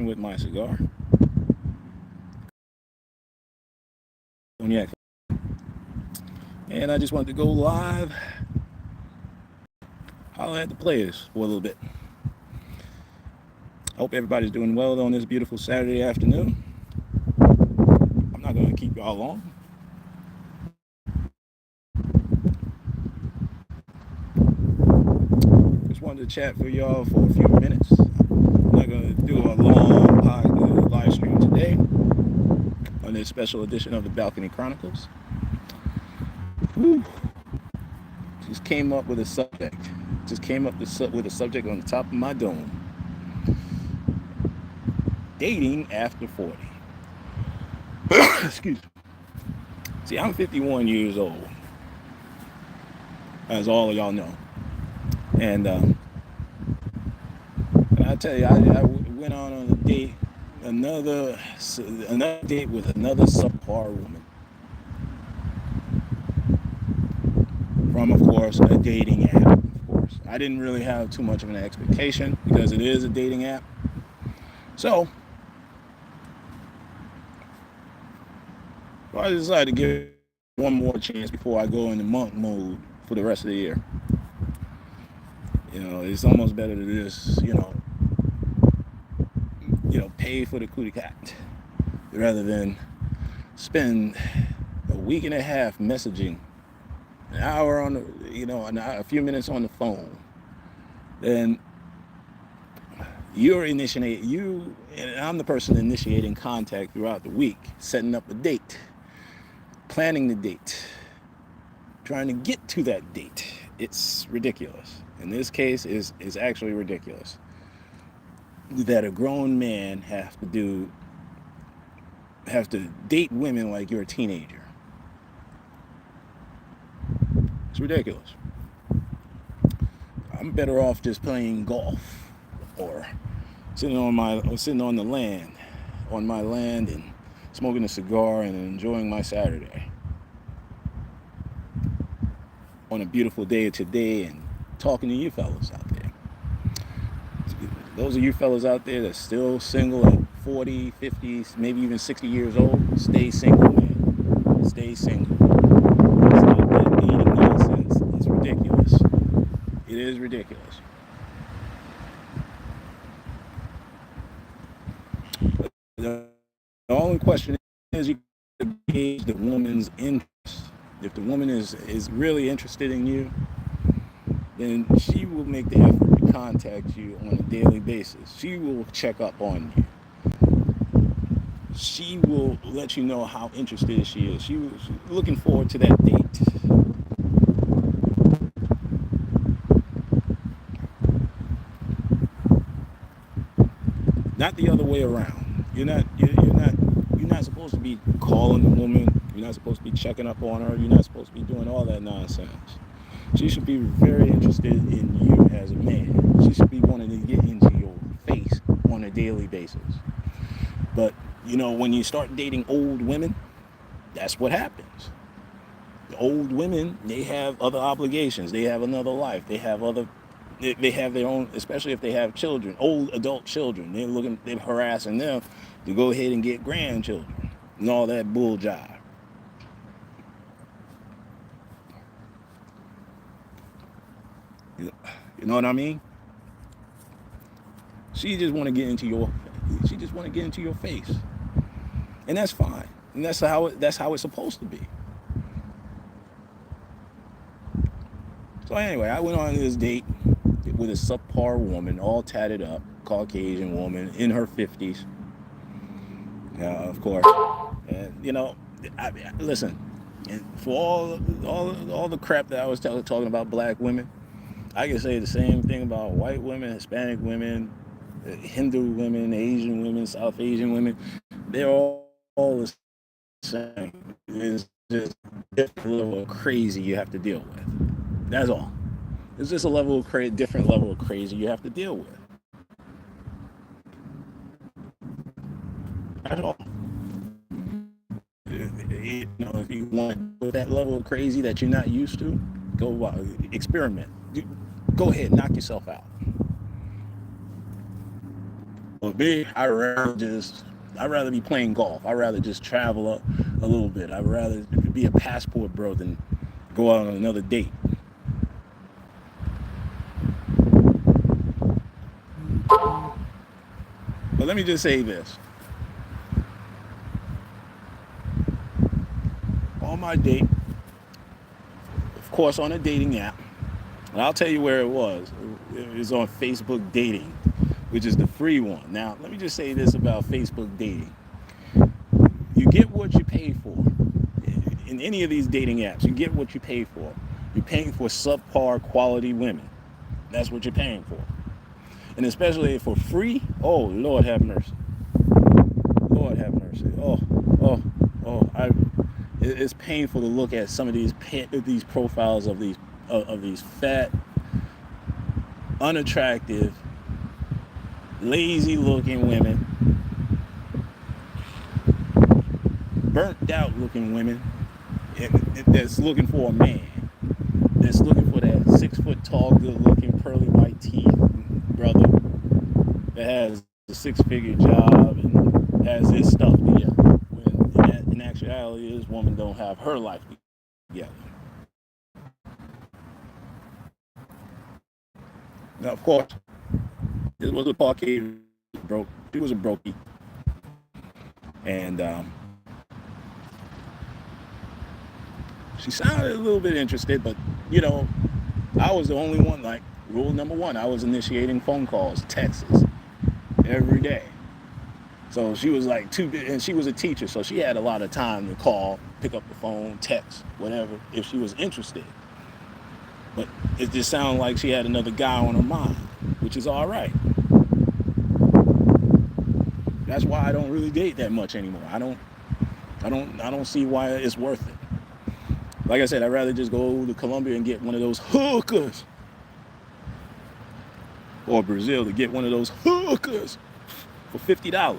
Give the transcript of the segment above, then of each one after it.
with my cigar, cognac, and I just wanted to go live, holler at the players for a little bit. I hope everybody's doing well on this beautiful Saturday afternoon. I'm not going to keep y'all long. Just wanted to chat for y'all for a few minutes. I'm not going to do a long live stream today on this special edition of the Balcony Chronicles. Whew. Just came up with a subject. Just came up with a subject on the top of my dome. Dating after 40. Excuse me. See, I'm 51 years old, as all of y'all know. And I tell you, I went on a date, another date with another subpar woman. From, of course, a dating app. Of course, I didn't really have too much of an expectation because it is a dating app. So I decided to give one more chance before I go into monk mode for the rest of the year. It's almost better to just, pay for the cootie cat rather than spend a week and a half messaging, an hour on a few minutes on the phone. Then and I'm the person initiating contact throughout the week, setting up a date, planning the date, trying to get to that date. It's ridiculous. In this case, is actually ridiculous that a grown man have to date women like you're a teenager. It's ridiculous. I'm better off just playing golf or sitting on the land, and smoking a cigar and enjoying my Saturday on a beautiful day today and talking to you fellas out there. Those of you fellas out there that's still single at 40, 50, maybe even 60 years old, stay single, man. Stay single. Stop that dating nonsense. It's ridiculous. It is ridiculous. The only question is you gauge the woman's interest. If the woman is really interested in you, then she will make the effort to contact you on a daily basis. She will check up on you. She will let you know how interested she is. She was looking forward to that date. Not the other way around. You're not supposed to be calling the woman. You're not supposed to be checking up on her. You're not supposed to be doing all that nonsense. She should be very interested in you as a man. She should be wanting to get into your face on a daily basis. But, when you start dating old women, that's what happens. The old women, they have other obligations. They have another life. They have their own, especially if they have children, old adult children. They're harassing them to go ahead and get grandchildren and all that bull jive. You know what I mean? She just want to get into your face, and that's fine. And that's how it's supposed to be. So anyway, I went on this date with a subpar woman, all tatted up, Caucasian woman in her 50s. Of course, and listen. And for all the crap that I was talking about black women, I can say the same thing about white women, Hispanic women, Hindu women, Asian women, South Asian women. They're all the same. It's just a different level of crazy you have to deal with. That's all. It's just a different level of crazy you have to deal with. That's all. If you want that level of crazy that you're not used to, go experiment. Go ahead, knock yourself out. me, I'd rather be playing golf. I'd rather just travel a little bit. I'd rather be a passport bro than go out on another date. But let me just say this. On my date, of course, on a dating app, and I'll tell you where it was. It was on Facebook Dating, which is the free one. Now, let me just say this about Facebook Dating. You get what you pay for. In any of these dating apps, you get what you pay for. You're paying for subpar quality women. That's what you're paying for. And especially for free, oh, Lord have mercy. Lord have mercy. Oh, oh, it's painful to look at some of these profiles of these fat, unattractive, lazy-looking women, burnt-out looking women that's looking for a man, that's looking for that 6-foot-tall, good-looking, pearly white teeth brother that has a 6-figure job and has his stuff together. When in actuality, this woman don't have her life together. Now, of course, this was a Caucasian broke. She was a brokey, and she sounded a little bit interested, but I was the only one. Like rule number one, I was initiating phone calls, texts every day. So she was like and she was a teacher, so she had a lot of time to call, pick up the phone, text, whatever, if she was interested. But it just sounded like she had another guy on her mind, which is all right. That's why I don't really date that much anymore. I don't see why it's worth it. Like I said, I'd rather just go to Colombia and get one of those hookers, or Brazil to get one of those hookers for $50.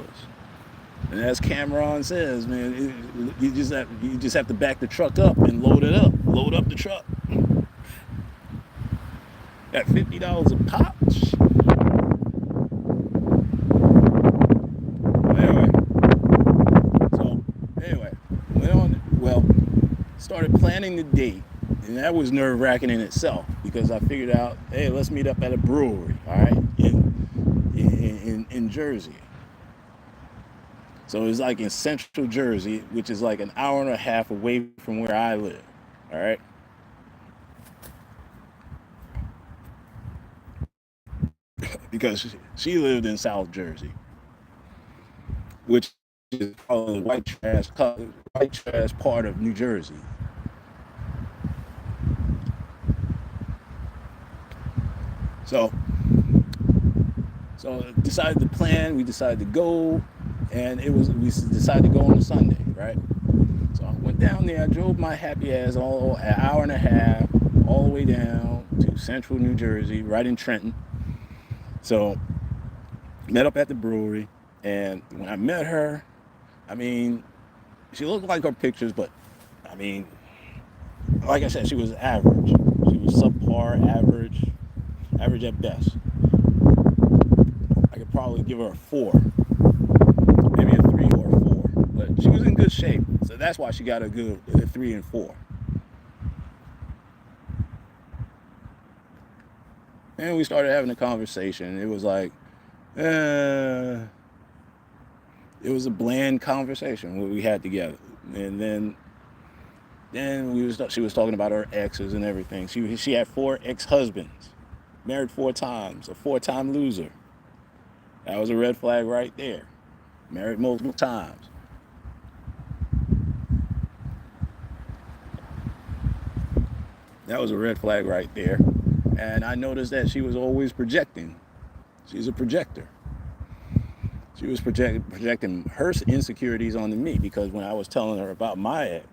And as Cameron says, man, you just have to back the truck up and load up the truck. At $50 a pop. Anyway, went on. Well, started planning the date, and that was nerve-wracking in itself because I figured out, hey, let's meet up at a brewery, all right, in Jersey. So it's like in central Jersey, which is like an hour and a half away from where I live, all right. Because she lived in South Jersey, which is called the white trash part of New Jersey. So decided to plan. We decided to go, and we decided to go on a Sunday, right? So I went down there. I drove my happy ass an hour and a half all the way down to central New Jersey, right in Trenton. So met up at the brewery, and when I met her, I mean, she looked like her pictures, but I mean, like I said, she was average. She was subpar, average at best. I could probably give her a 4, maybe a 3 or a 4, but she was in good shape, so that's why she got a good 3 and 4. And we started having a conversation. It was like, it was a bland conversation what we had together, and then she was talking about her exes and everything. She had 4 ex-husbands, married 4 times, a 4-time loser. That was a red flag right there. Married multiple times. That was a red flag right there. And I noticed that she was always projecting. She's a projector. She was projecting her insecurities onto me because when I was telling her about my ex,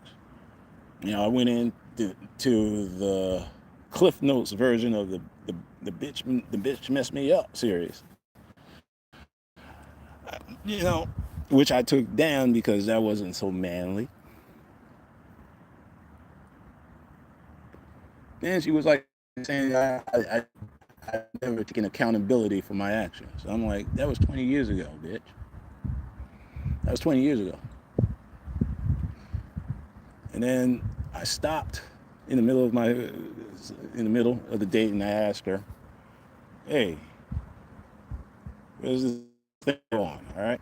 I went into the Cliff Notes version of the bitch messed me up series. Which I took down because that wasn't so manly. And she was like saying, I've never taken accountability for my actions. I'm like, that was 20 years ago, bitch. That was 20 years ago. And then I stopped in the middle of the date, and I asked her, "Hey, where's this thing going? All right,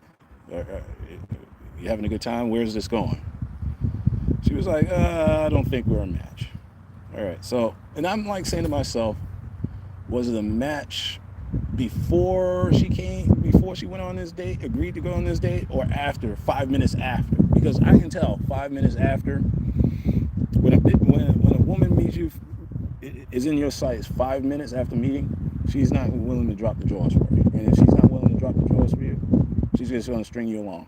you having a good time? Where's this going?" She was like, "I don't think we're a match." All right, so, and I'm like saying to myself, was it a match before she went on this date, agreed to go on this date, or after, 5 minutes after? Because I can tell 5 minutes after, when a woman meets you, is in your sights 5 minutes after meeting, she's not willing to drop the drawers for you. And if she's not willing to drop the drawers for you, she's just going to string you along.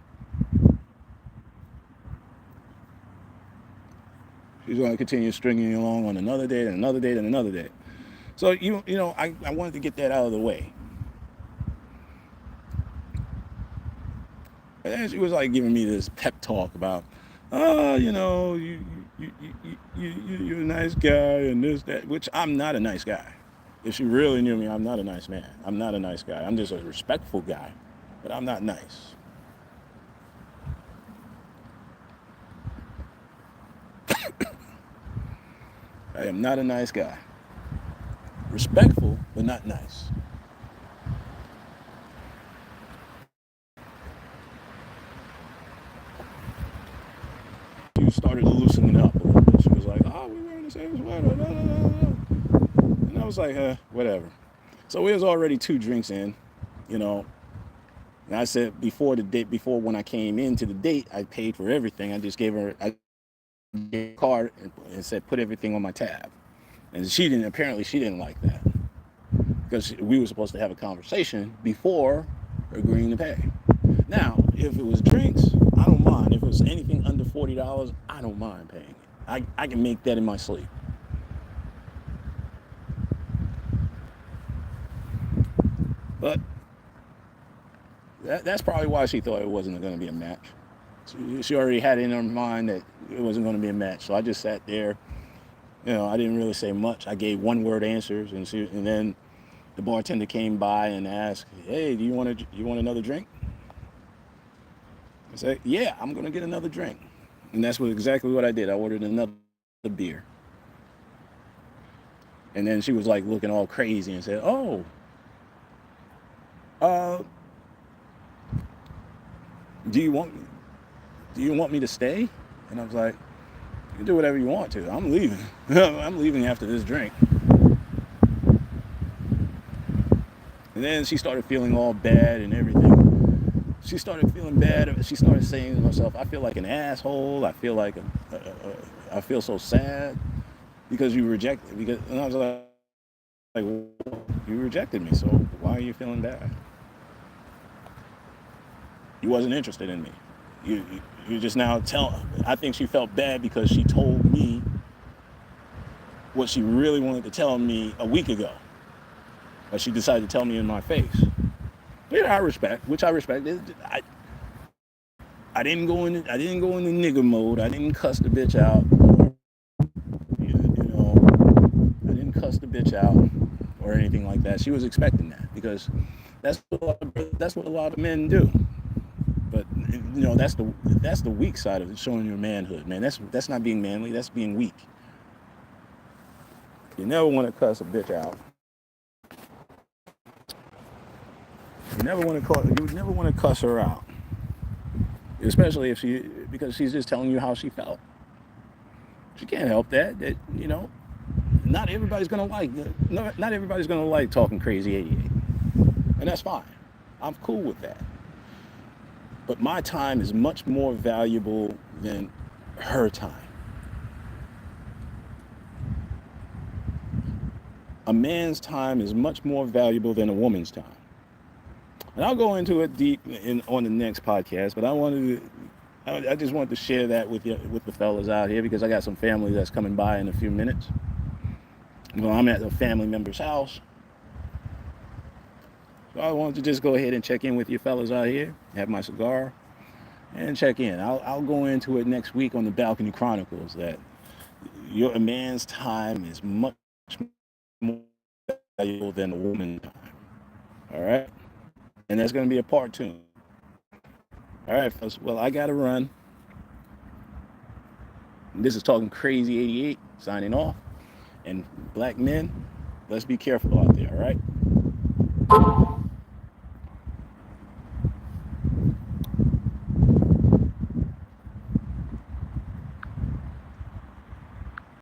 She's going to continue stringing you along on another date and another date and another date. So, I wanted to get that out of the way. And then she was like giving me this pep talk about, oh, you're a nice guy and this, that, which I'm not a nice guy. If she really knew me, I'm not a nice man. I'm not a nice guy. I'm just a respectful guy, but I'm not nice. I am not a nice guy. Respectful, but not nice. She started loosening up a little bit. She was like, oh, we wearing the same sweater. Blah, blah, blah, blah. And I was like, whatever. So we was already 2 drinks in, you know. And I said before when I came into the date, I paid for everything. I just gave her a card and said, put everything on my tab. And apparently she didn't like that. Because we were supposed to have a conversation before agreeing to pay. Now, if it was drinks, I don't mind. If it was anything under $40, I don't mind paying it. I can make that in my sleep. But that's probably why she thought it wasn't going to be a match. She already had it in her mind that it wasn't going to be a match. So I just sat there. I didn't really say much. I gave one-word answers, and then the bartender came by and asked, "Hey, do you want another drink?" I said, "Yeah, I'm going to get another drink." And that's exactly what I did. I ordered another beer. And then she was like looking all crazy and said, "Oh, uh, do you want me to stay?" And I was like, "You can do whatever you want to. I'm leaving. I'm leaving after this drink." And then she started feeling all bad and everything. She started feeling bad. She started saying to herself, "I feel like an asshole. I feel so sad because you rejected." And I was like, "You rejected me, so why are you feeling bad? You wasn't interested in me. You just now tell." I think she felt bad because she told me what she really wanted to tell me a week ago, but she decided to tell me in my face. I respect. I didn't go in. I didn't go into nigger mode. I didn't cuss the bitch out. I didn't cuss the bitch out or anything like that. She was expecting that because that's what a lot of men do. But that's the weak side of it, showing your manhood, man. That's not being manly. That's being weak. You never want to cuss a bitch out. You never want to cuss her out, especially because she's just telling you how she felt. She can't help that. Not everybody's gonna like. Not everybody's gonna like talking crazy 88, and that's fine. I'm cool with that. But my time is much more valuable than her time. A man's time is much more valuable than a woman's time. And I'll go into it deep on the next podcast, but I just wanted to share that with the fellas out here, because I got some family that's coming by in a few minutes. Well, I'm at a family member's house. So I wanted to just go ahead and check in with you fellas out here, have my cigar, and check in. I'll go into it next week on the Balcony Chronicles, that a man's time is much more valuable than a woman's time. All right? And that's going to be a part 2. All right, folks. Well, I got to run. This is Talking Crazy 88, signing off. And black men, let's be careful out there, all right?